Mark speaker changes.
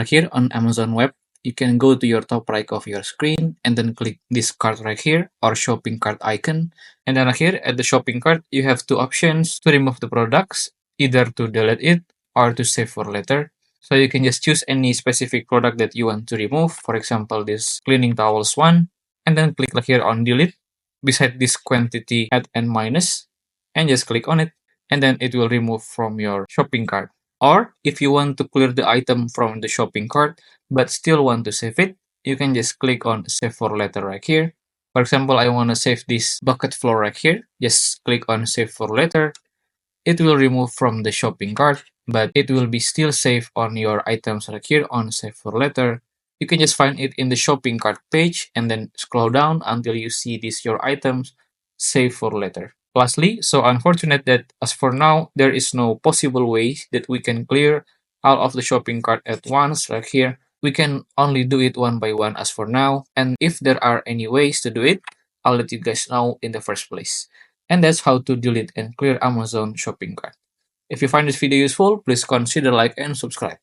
Speaker 1: Right here on Amazon Web, you can go to your top right of your screen and then click this cart right here or shopping cart icon. And then here at the shopping cart, you have two options to remove the products, either to delete it or to save for later. So you can just choose any specific product that you want to remove. For example, this cleaning towels one, and then click here on delete beside this quantity add and minus, and just click on it, and then it will remove from your shopping cart. Or if you want to clear the item from the shopping cart but still want to save it, you can just click on save for later right here. For example, I want to save this bucket floor right here. Just click on save for later. It will remove from the shopping cart, but it will be still saved on your items right here on save for later. You can just find it in the shopping cart page and then scroll down until you see this your items save for later. Lastly, so unfortunate that as for now, there is no possible way that we can clear all of the shopping cart at once right here. We can only do it one by one as for now. And if there are any ways to do it, I'll let you guys know in the first place. And that's how to delete and clear Amazon shopping cart. If you find this video useful, please consider like and subscribe.